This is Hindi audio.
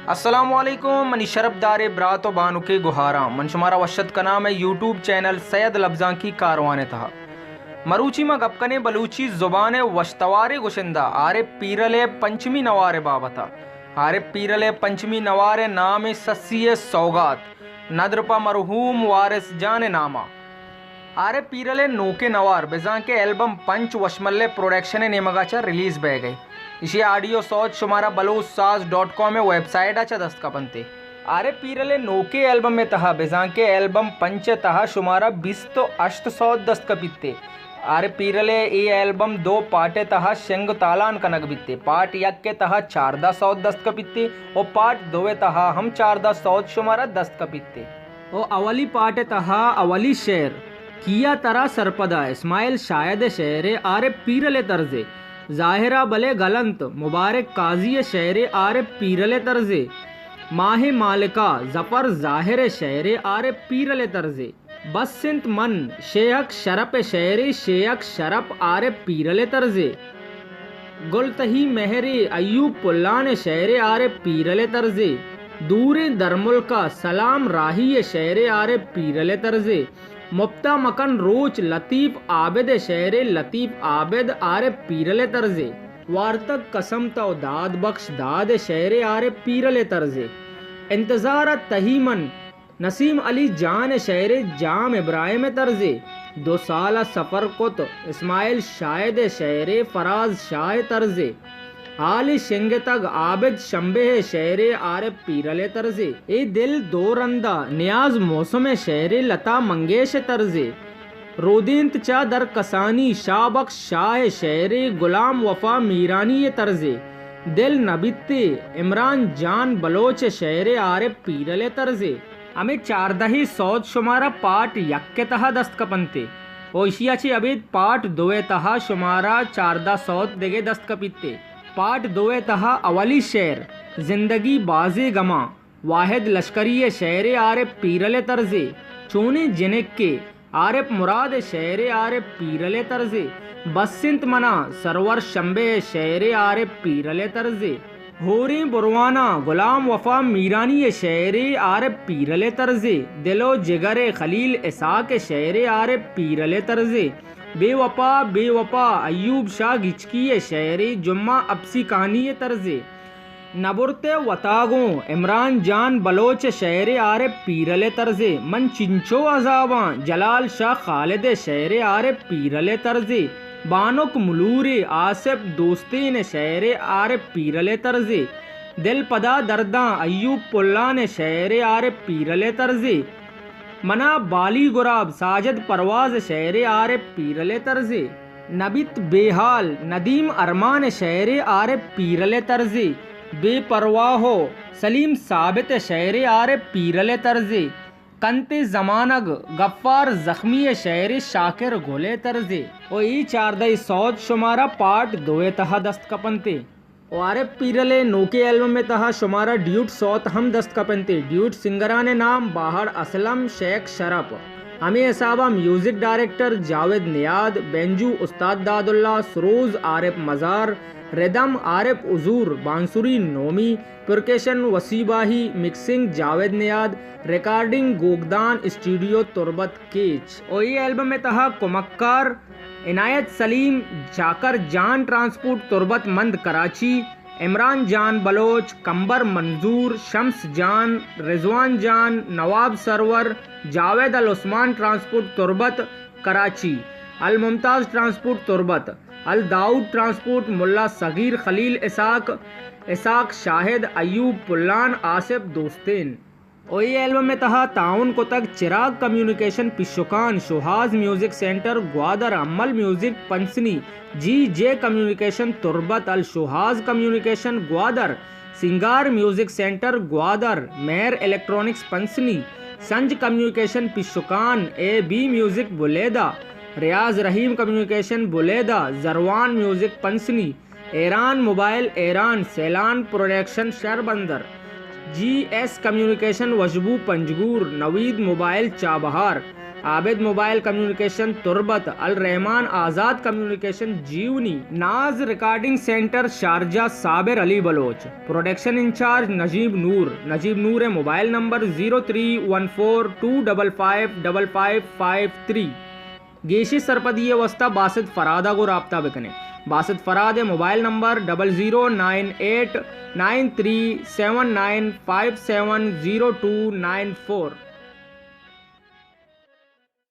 अस्सलामुअलैकुम मनी शरफदार ब्रात बानु के गुहारा मन शुमारा वशत का नाम है यूट्यूब चैनल सैयद लफ्जा की कारवान था मरूची में गपकने बलूची जुबान वश्तवारे गुशिंदा आरे पीरले पंचमी नवारे बाबता आरे पीरले पंचमी नवारे नाम सस्सी सौगात नद्रपा मरहूम वारिस जान नामा आरे पीरले नोके नवार बेजा के एल्बम पंच वशमल्ले प्रोडक्शन नेमगाचा रिलीज बह गई इसी ऑडियो सोच शुमारा बलूसाज.com में वेबसाइट अच्छा दस्त का बनते आरे पीरले नोके एल्बम में तहा बेजा के एल्बम पंच तहा शुमारा 20 तो 800 दस्त का पित्ते आरे पीरले ये एल्बम 2 पार्टे तहा शेंग तालान कनक बित्ते पार्ट यक के तहा 1400 दस्त का पित्ते और पार्ट 2 तहा हम 1400 शुमारा दस्त का पित्ते और अवली पार्ट तहा अवली शेर किया तरा सरपदा इस्माइल शायद शेर आरे पीरले तर्जे ज़ाहिरा बले गलंत मुबारक काजी शेर आरे पीरले तर्जे माह मालिका जफर ज़ाहिर शेर आरे पीरले तर्जे बसिंत मन शेख शरप शेर शेख शरप आरे पीरले तर्जे गुलतही मेहरे अयूब पुल्लान शेर आरे पीरले तर्जे दूर दरमुल का सलाम राही शेर आरे पीरले तर्जे मुफ्ता मकन रोच लतीफ़ आबिद शेर लतीफ़ आबिद आरे पीरले तर्जे वार्तक कसम तो दाद बख्श दाद शेर आरे पीरले तर्जे इंतज़ार तहीमन नसीम अली जान शेर जाम इब्राहिम तर्जे 2 साल सफ़र कुत इस्माइल शायद शेर फराज शाह तर्जे हाल शेंग तग आबिद शंबे शेर आरे पीरले तर्जे ए दिल दो रंदा नियाज मौसम शेर लता मंगेश तर्जे रोदिंत चा दर कसानी शाहबख्श शाह शेर गुलाम वफा मीरानी तर्जे दिल नबित्ते इमरान जान बलोच शेर आरे पीरले तर्जे हमें 14 सौद शुमारा पार्ट यक्के तहा दस्त कपनते ओशियाची अबिद पार्ट 2 तहा शुमारा 14 सौद देगे दस्त कपित्ते पार्ट 2 तहा अवली शेर जिंदगी बाजे गमा वाहिद लश्करी शेर आरे पीरले तर्जे चोने जिनक के आरिफ मुराद शेर आरे पीरले तर्जे बसिंत मना सरवर शंबे शेर आरे पीरले तर्जे होरे बुरवाना गुलाम वफा मीरानी शेर आरे पीरले तर्जे दिलो जिगरे खलील इसाक शेर आरे पीरले तर्जे बेवफा अयूब शाह गिचकी शेरी जुम्मा अबसी कहानी तर्जे नबुरते वतागो इमरान जान बलोच शेर आरे पीरले तर्जे मन चिंचो अजावा जलाल शाह खालिद शेर आरे पीरले तर्जे बानुक मुलूरे आसिफ दोस्तीन शेर आरे पीरले तर्जे दिल पदा दर्दा अयूब पुल्लान शेर आरे पीरले तर्जे मना बाली गुराब साजिद परवाज शेर आरे पीरले तर्जे नबित बेहाल नदीम अरमान शेर आरे पीरले तर्जे बेपरवाहो सलीम साबित शेर आरे पीरले तर्जे कंते जमानग गफ्फार जख्मी शेर शाकिर गोले तर्जे और ई 14 सौद शुमारा पार्ट 2 तहा दस्त कपनते आरे पीरले नोके एल्बम में तहा शुमारा ड्यूट सौत हम दस्त कपनते ड्यूट सिंगराने नाम बाहर असलम शेख शरफ हमें असाबा म्यूजिक डायरेक्टर जावेद नियाद बेंजू उस्ताद दादुल्ला सरोज आरिफ मज़ार रिदम आरिफ उजूर बांसुरी Nomi परकेशन वसीबाही mixing Javed नियाद recording गोगदान studio तुरबत केच और ये एल्बम में तहा कुमक्कार इनायत सलीम जाकर जान ट्रांसपोर्ट तुरबत मंद कराची इमरान जान बलोच कंबर मंजूर Shams Jan Rizwan Jan Nawab Sarwar Javed Al Usman transport Turbat Karachi Al Mumtaz transport Turbat Al Daud transport Mulla Sagheer Khalil Ishaq Shahid Ayub Pullan Asif Dostin और ये एल्बम में तहा ताउन को तक Chirag communication Pishukan Shohaz music centre Gwadar Ammal music Pasni J communication Turbat Al Shohaz communication Gwadar Singar music centre Gwadar Mehr electronics Pasni Sanj communication Pishukan B music Buleda Riaz Rahim communication बुलेदा Jarwan music Pasni Iran mobile Iran Sailan production Shahrbandar GS communication Washbu Panjgur Naveed mobile Chabahar Abid mobile communication Turbat, Al Rehman Azad communication Jiwani, Naz recording centre Sharjah Sabir Ali Baloch, production incharge Najeeb Noor है मोबाइल नंबर 0314255553, गेशी सरपदी वस्ता बासित फरादा को रब्ता बिकने। Basit Farad mobile number 00989379570294।